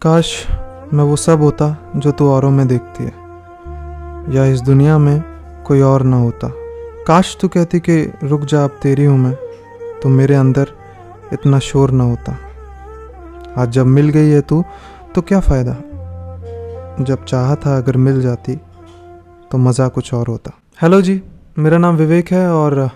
काश मैं वो सब होता जो तू औरों में देखती है, या इस दुनिया में कोई और ना होता। काश तू कहती कि रुक जा अब तेरी हूँ मैं, तो मेरे अंदर इतना शोर ना होता। आज जब मिल गई है तू तो क्या फ़ायदा, जब चाहा था अगर मिल जाती तो मज़ा कुछ और होता। हेलो जी, मेरा नाम विवेक है और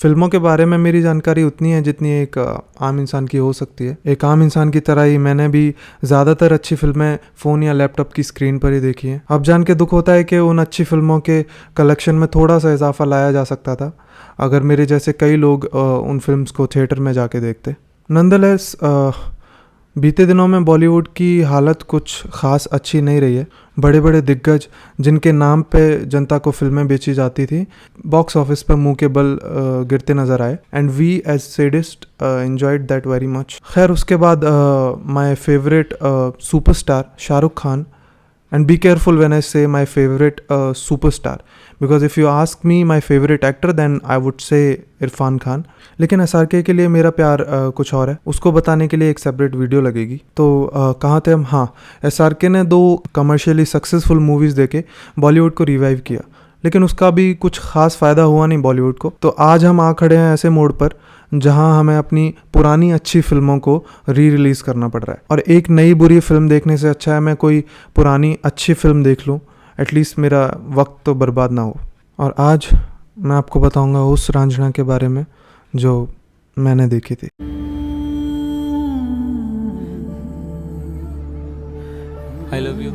फिल्मों के बारे में मेरी जानकारी उतनी है जितनी एक आम इंसान की हो सकती है। एक आम इंसान की तरह ही मैंने भी ज़्यादातर अच्छी फिल्में फ़ोन या लैपटॉप की स्क्रीन पर ही देखी हैं। अब जान के दुख होता है कि उन अच्छी फिल्मों के कलेक्शन में थोड़ा सा इजाफा लाया जा सकता था अगर मेरे जैसे कई लोग उन फिल्म्स को थिएटर में जाके देखते। नंदलेस बीते दिनों में बॉलीवुड की हालत कुछ ख़ास अच्छी नहीं रही है। बड़े बड़े दिग्गज जिनके नाम पे जनता को फिल्में बेची जाती थी, बॉक्स ऑफिस पर मुंह के बल गिरते नज़र आए, and we as sadist enjoyed that very much. खैर उसके बाद my favourite superstar Shahrukh Khan, and be careful when I say my favorite superstar, because if you ask me my favorite actor then I would say Irfan Khan. लेकिन SRK के लिए मेरा प्यार कुछ और है, उसको बताने के लिए एक सेपरेट वीडियो लगेगी। तो कहाँ थे हम? हाँ, SRK ने 2 कमर्शियली सक्सेसफुल मूवीज़ देके बॉलीवुड को रिवाइव किया, लेकिन उसका भी कुछ खास फ़ायदा हुआ नहीं बॉलीवुड को। तो आज हम आ खड़े हैं ऐसे मोड़ पर जहां हमें अपनी पुरानी अच्छी फिल्मों को रिलीज़ करना पड़ रहा है, और एक नई बुरी फिल्म देखने से अच्छा है मैं कोई पुरानी अच्छी फिल्म देख लूं, एटलीस्ट मेरा वक्त तो बर्बाद ना हो। और आज मैं आपको बताऊंगा उस रांझना के बारे में जो मैंने देखी थी। I love you.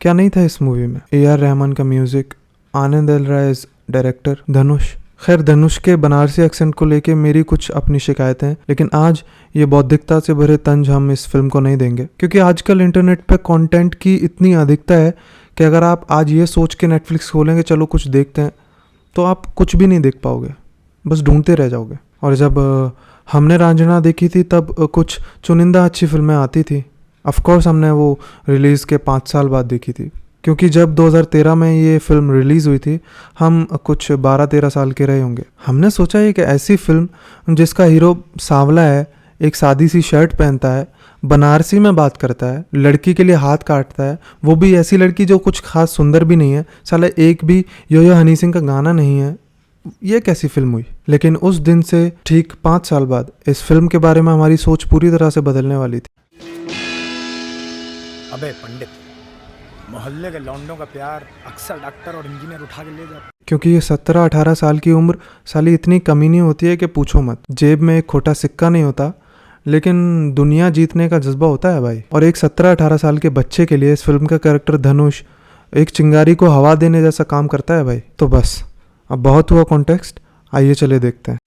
क्या नहीं था इस मूवी में? AR रहमान का म्यूज़िक, आनंद एल राय डायरेक्टर, धनुष। खैर धनुष के बनारसी एक्सेंट को लेके मेरी कुछ अपनी शिकायतें हैं, लेकिन आज ये बौद्धिकता से भरे तंज हम इस फिल्म को नहीं देंगे, क्योंकि आजकल इंटरनेट पे कंटेंट की इतनी अधिकता है कि अगर आप आज ये सोच के नेटफ्लिक्स खोलेंगे चलो कुछ देखते हैं, तो आप कुछ भी नहीं देख पाओगे, बस ढूंढते रह जाओगे। और जब हमने रांझना देखी थी तब कुछ चुनिंदा अच्छी फिल्में आती थी। ऑफकोर्स हमने वो रिलीज़ के 5 साल बाद देखी थी, क्योंकि जब 2013 में ये फिल्म रिलीज़ हुई थी हम कुछ 12-13 साल के रहे होंगे। हमने सोचा एक ऐसी फिल्म जिसका हीरो सांवला है, एक सादी सी शर्ट पहनता है, बनारसी में बात करता है, लड़की के लिए हाथ काटता है, वो भी ऐसी लड़की जो कुछ खास सुंदर भी नहीं है, साला एक भी यो हनी सिंह का गाना नहीं है, ये कैसी फिल्म हुई। लेकिन उस दिन से ठीक 5 साल बाद इस फिल्म के बारे में हमारी सोच पूरी तरह से बदलने वाली थी। अबे पंडित, मोहल्ले के लौंडों का प्यार अक्सर डॉक्टर और इंजीनियर उठा के ले जाते, क्योंकि ये 17-18 साल की उम्र साली इतनी कमीनी होती है कि पूछो मत। जेब में एक खोटा सिक्का नहीं होता, लेकिन दुनिया जीतने का जज्बा होता है भाई। और एक 17-18 साल के बच्चे के लिए इस फिल्म का कैरेक्टर धनुष एक चिंगारी को हवा देने जैसा काम करता है भाई। तो बस अब बहुत हुआ कॉन्टेक्स्ट, आइए चले देखते हैं।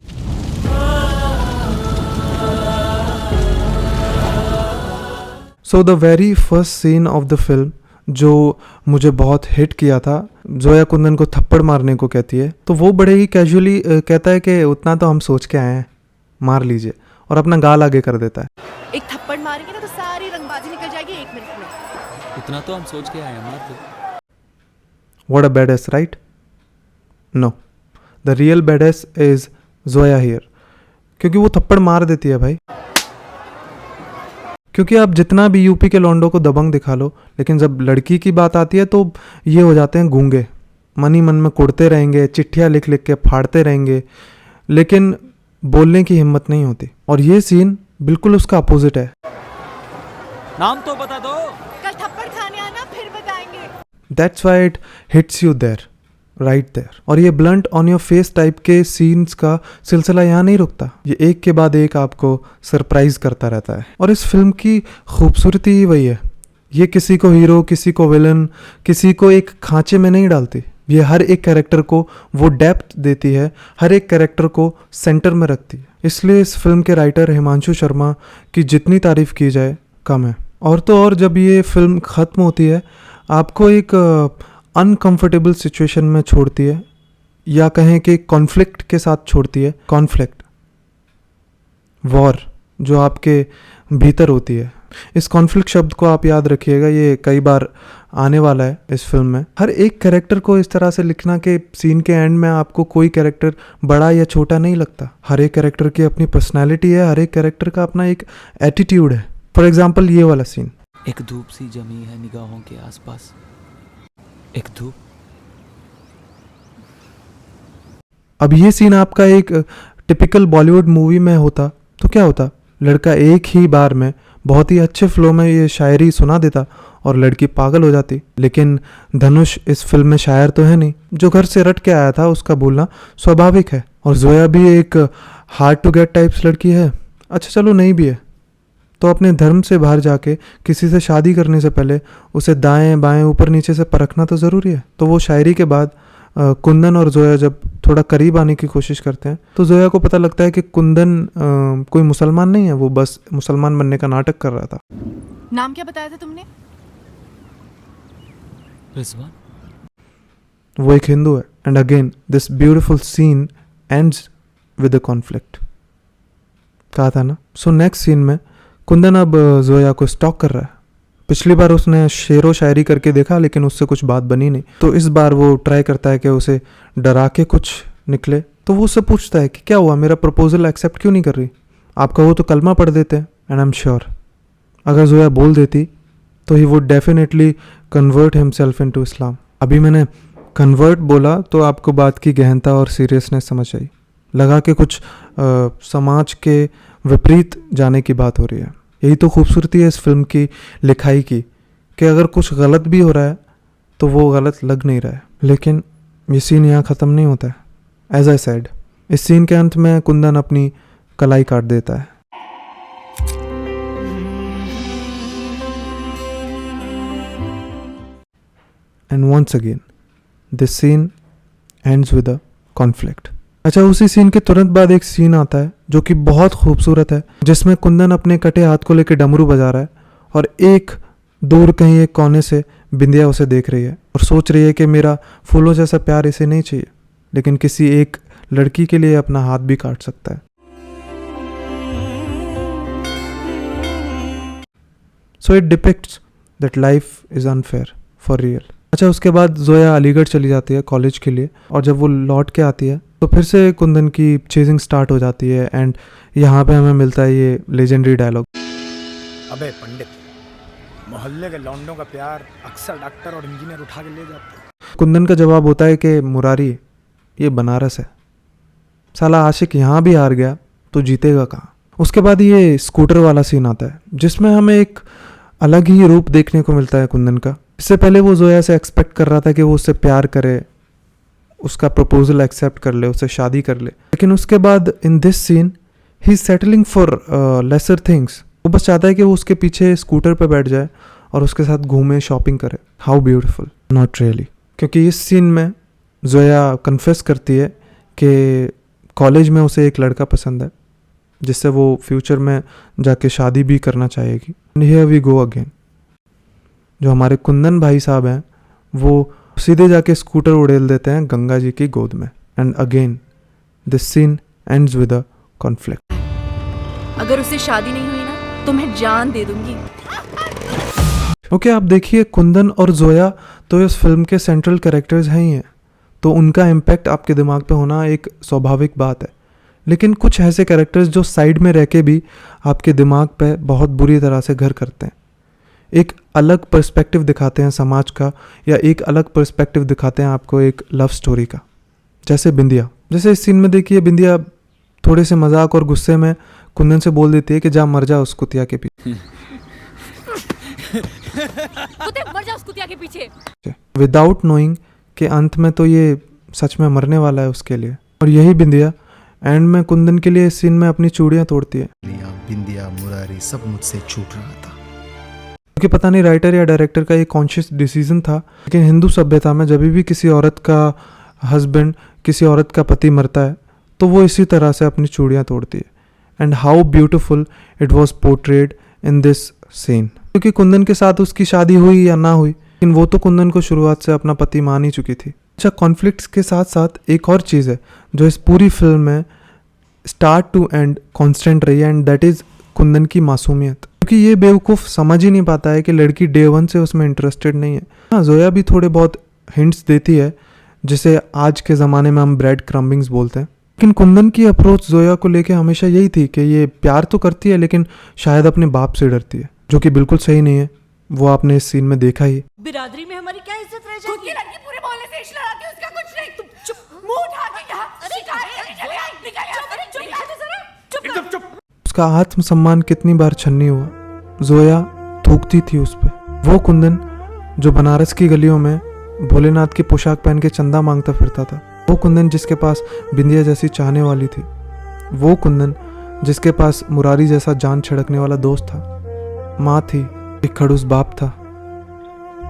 So the very first scene of the film जो मुझे बहुत हिट किया था, जोया कुंदन को थप्पड़ मारने को कहती है, तो वो बड़े ही कैजुअली कहता है कि उतना तो हम सोच के आए हैं, मार लीजिए, और अपना गाल आगे कर देता है। एक थप्पड़ मारेंगे ना तो सारी रंगबाजी निकल जाएगी 1 मिनट में। इतना तो हम सोच के आए हैं, मार दो। What a badass, right? No, the real badass is Zoya here, क्योंकि वो थप्पड़ मार देती है भाई। क्योंकि आप जितना भी यूपी के लौंडों को दबंग दिखा लो, लेकिन जब लड़की की बात आती है तो ये हो जाते हैं गूंगे, मन ही मन में कुड़ते रहेंगे, चिट्ठियाँ लिख लिख के फाड़ते रहेंगे, लेकिन बोलने की हिम्मत नहीं होती। और ये सीन बिल्कुल उसका अपोजिट है। नाम तो बता दो। कल थप्पड़ खाने आना फिर बताएंगे। That's why it hits you there, right there. और ये blunt on your face type के सीन्स का सिलसिला यहाँ नहीं रुकता, ये एक के बाद एक आपको सरप्राइज करता रहता है। और इस फिल्म की खूबसूरती ही वही है, ये किसी को हीरो, किसी को विलन, किसी को एक खांचे में नहीं डालती, ये हर एक कैरेक्टर को वो डेप्थ देती है, हर एक कैरेक्टर को सेंटर में रखती है। इसलिए इस फिल्म के राइटर हिमांशु शर्मा की जितनी तारीफ की जाए कम है। और तो और जब ये फिल्म ख़त्म होती है आपको एक अनकंफर्टेबल सिचुएशन में छोड़ती है, या कहें कि कॉन्फ्लिक्ट के साथ छोड़ती है। कॉन्फ्लिक्ट, वॉर जो आपके भीतर होती है। इस कॉन्फ्लिक्ट शब्द को आप याद रखिएगा, ये कई बार आने वाला है इस फिल्म में। हर एक कैरेक्टर को इस तरह से लिखना कि सीन के एंड में आपको कोई कैरेक्टर बड़ा या छोटा नहीं लगता। हर एक कैरेक्टर की अपनी पर्सनैलिटी है, हर एक कैरेक्टर का अपना एक एटीट्यूड है। फॉर एग्जाम्पल ये वाला सीन, एक धूप सी जमी है निगाहों के आसपास, एक धूप। अब ये सीन आपका एक टिपिकल बॉलीवुड मूवी में होता तो क्या होता? लड़का एक ही बार में बहुत ही अच्छे फ्लो में ये शायरी सुना देता और लड़की पागल हो जाती। लेकिन धनुष इस फिल्म में शायर तो है नहीं, जो घर से रट के आया था उसका बोलना स्वाभाविक है। और जोया भी एक हार्ड टू गेट टाइप्स लड़की है। अच्छा चलो नहीं भी है तो अपने धर्म से बाहर जाके किसी से शादी करने से पहले उसे दाएं बाएं ऊपर नीचे से परखना तो ज़रूरी है। तो वो शायरी के बाद कुंदन और जोया जब थोड़ा करीब आने की कोशिश करते हैं तो जोया को पता लगता है कि कुंदन कोई मुसलमान नहीं है, वो बस मुसलमान बनने का नाटक कर रहा था। नाम क्या बताया था तुमने? रिजवान। वो एक हिंदू है। And again this beautiful scene ends with a conflict. कहा था ना। सो नेक्स्ट सीन में कुंदन अब जोया को स्टॉक कर रहा है। पिछली बार उसने शेरो शायरी करके देखा लेकिन उससे कुछ बात बनी नहीं, तो इस बार वो ट्राई करता है कि उसे डरा के कुछ निकले। तो वो उससे पूछता है कि क्या हुआ, मेरा प्रपोजल एक्सेप्ट क्यों नहीं कर रही? आप कहो तो कलमा पढ़ देते हैं। एंड आई एम श्योर अगर जोया बोल देती तो he would definitely convert himself into Islam. अभी मैंने कन्वर्ट बोला तो आपको बात की गहनता और सीरियसनेस समझ आई। लगा कि कुछ समाज के विपरीत जाने की बात हो रही है। यही तो खूबसूरती है इस फिल्म की लिखाई की कि अगर कुछ गलत भी हो रहा है तो वो गलत लग नहीं रहा है। लेकिन ये सीन यहाँ ख़त्म नहीं होता है। एज आई सेड, इस सीन के अंत में कुंदन अपनी कलाई काट देता है। And once again this scene ends with a conflict. अच्छा, उसी सीन के तुरंत बाद एक सीन आता है जो कि बहुत खूबसूरत है, जिसमें कुंदन अपने कटे हाथ को लेकर डमरू बजा रहा है और एक दूर कहीं एक कोने से बिंदिया उसे देख रही है और सोच रही है कि मेरा फूलों जैसा प्यार इसे नहीं चाहिए, लेकिन किसी एक लड़की के लिए अपना हाथ भी काट सकता है। So it depicts that life is unfair for real. अच्छा, उसके बाद जोया अलीगढ़ चली जाती है कॉलेज के लिए और जब वो लौट के आती है तो फिर से कुंदन की चेजिंग स्टार्ट हो जाती है। एंड यहाँ पे हमें मिलता है ये लेजेंडरी डायलॉग। अबे पंडित, मोहल्ले के लौंडों का प्यार अक्सर डॉक्टर और इंजीनियर उठा के ले जाते हैं। कुंदन का जवाब होता है कि मुरारी, ये बनारस है। साला आशिक यहाँ भी हार गया तो जीतेगा कहाँ। उसके बाद ये स्कूटर वाला सीन आता है जिसमें हमें एक अलग ही रूप देखने को मिलता है कुंदन का। इससे पहले वो जोया से एक्सपेक्ट कर रहा था कि वो उससे प्यार करे, उसका प्रपोजल एक्सेप्ट कर ले, उससे शादी कर ले। लेकिन उसके बाद in this scene he is settling for lesser things. वो बस चाहता है कि वो उसके पीछे स्कूटर पे बैठ जाए और उसके साथ घूमे, शॉपिंग करे। How beautiful, not really. क्योंकि इस सीन में जोया कन्फेस करती है कि कॉलेज में उसे एक लड़का पसंद है जिससे वो फ्यूचर में जाके शादी भी करना चाहेगी। Here we go again. जो हमारे कुंदन भाई साहब हैं वो सीधे जाके स्कूटर उड़ेल देते हैं गंगा जी की गोद में। And again this scene ends with a conflict. अगर उससे शादी नहीं हुई ना तो मैं जान दे दूंगी। ओके, आप देखिए कुंदन और जोया तो इस फिल्म के सेंट्रल कैरेक्टर्स हैं ही हैं, तो उनका इम्पैक्ट आपके दिमाग पे होना एक स्वाभाविक बात है। लेकिन कुछ ऐसे कैरेक्टर्स जो साइड में रह के भी आपके दिमाग पे बहुत बुरी तरह से घर करते हैं, एक अलग पर्सपेक्टिव दिखाते हैं समाज का, या एक अलग पर्सपेक्टिव दिखाते हैं आपको एक लव स्टोरी का। जैसे बिंदिया। जैसे इस सीन में देखिए बिंदिया थोड़े से मजाक और गुस्से में कुंदन से बोल देती है कि जा मर जा उस कुतिया के पीछे। मर जा उस कुतिया के पीछे। विदाउट नोइंग कि अंत में तो ये सच में मरने वाला है उसके लिए। और यही बिंदिया एंड में कुंदन के लिए इस सीन में अपनी चूड़ियाँ तोड़ती है। बिंदिया मुरारी सब मुझसे छूट रहा था। क्योंकि पता नहीं राइटर या डायरेक्टर का ये कॉन्शियस डिसीजन था, लेकिन हिंदू सभ्यता में जब भी किसी औरत का हस्बैंड, किसी औरत का पति मरता है तो वो इसी तरह से अपनी चूड़ियाँ तोड़ती है। And how beautiful it was portrayed in this scene. क्योंकि कुंदन के साथ उसकी शादी हुई या ना हुई, लेकिन वो तो कुंदन को शुरुआत से अपना पति मान ही चुकी थी। अच्छा, कॉन्फ्लिक्ट्स के साथ साथ एक और चीज़ है जो इस पूरी फिल्म में स्टार्ट टू एंड कॉन्स्टेंट रही है, एंड दैट इज़ कुंदन की मासूमियत। क्योंकि ये बेवकूफ़ समझ ही नहीं पाता है कि लड़की डे वन से उसमें इंटरेस्टेड नहीं है। हाँ, जोया भी थोड़े बहुत हिंट्स देती है जिसे आज के ज़माने में हम ब्रेड क्रम्बिंग्स बोलते हैं। लेकिन कुंदन की अप्रोच जोया को लेके हमेशा यही थी कि ये प्यार तो करती है लेकिन शायद अपने बाप से डरती है, जो कि बिल्कुल सही नहीं है। वो आपने इस सीन में देखा ही। बिरादरी में हमारी क्या इज्जत रह जाएगी? लड़की पूरे मोहल्ले से इश्क लड़ाती है, उसका कुछ नहीं। तुम चुप, मुंह उठा के यहाँ शिकायत करने चले आए। निकल यहाँ से, चुप। एकदम चुप। उसका आत्मसम्मान कितनी बार छन्नी हुआ। जोया थूकती थी उस पे। वो कुंदन जो बनारस की गलियों में भोलेनाथ की पोशाक पहन के चंदा मांगता फिरता था। वो कुंदन जिसके पास बिंदिया जैसी चाहने वाली थी। वो कुंदन जिसके पास मुरारी जैसा जान छिड़कने वाला दोस्त था। माँ थी, एक खड़ूस बाप था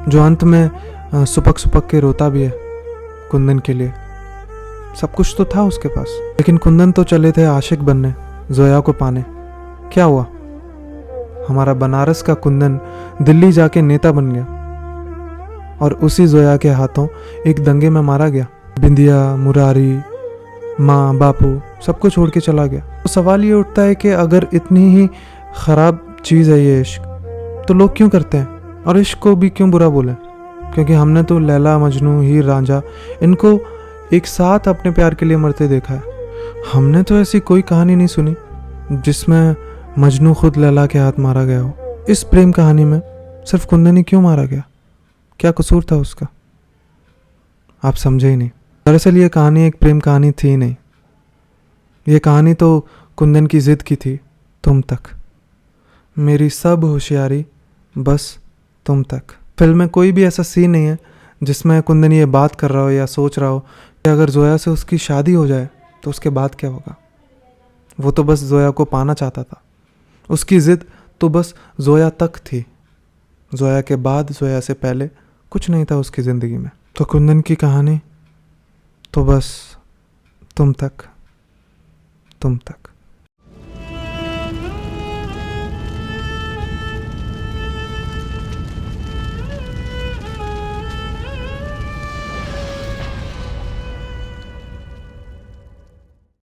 जो अंत में सुपक सुपक के रोता भी है कुंदन के लिए। सब कुछ तो था उसके पास, लेकिन कुंदन तो चले थे आशिक बनने, जोया को पाने। क्या हुआ? हमारा बनारस का कुंदन दिल्ली जाके नेता बन गया और उसी जोया के हाथों एक दंगे में मारा गया। बिंदिया, मुरारी, माँ, बापू सबको छोड़ के चला गया। तो सवाल ये उठता है कि अगर इतनी ही ख़राब चीज़ है ये इश्क, तो लोग क्यों करते हैं? और इश्क को भी क्यों बुरा बोलें? क्योंकि हमने तो लैला, मजनू, हीर रांझा इनको एक साथ अपने प्यार के लिए मरते देखा है। हमने तो ऐसी कोई कहानी नहीं सुनी जिसमें मजनू खुद लैला के हाथ मारा गया हो। इस प्रेम कहानी में सिर्फ कुंदन ही क्यों मारा गया? क्या कसूर था उसका? आप समझे ही नहीं। दरअसल ये कहानी एक प्रेम कहानी थी ही नहीं। ये कहानी तो कुंदन की जिद की थी, तुम तक। मेरी सब होशियारी बस तुम तक। फिल्म में कोई भी ऐसा सीन नहीं है जिसमें कुंदन ये बात कर रहा हो या सोच रहा हो कि अगर जोया से उसकी शादी हो जाए तो उसके बाद क्या होगा। वो तो बस जोया को पाना चाहता था। उसकी जिद तो बस जोया तक थी। जोया के बाद, जोया से पहले कुछ नहीं था उसकी ज़िंदगी में। तो कुंदन की कहानी तो बस तुम तक, तुम तक।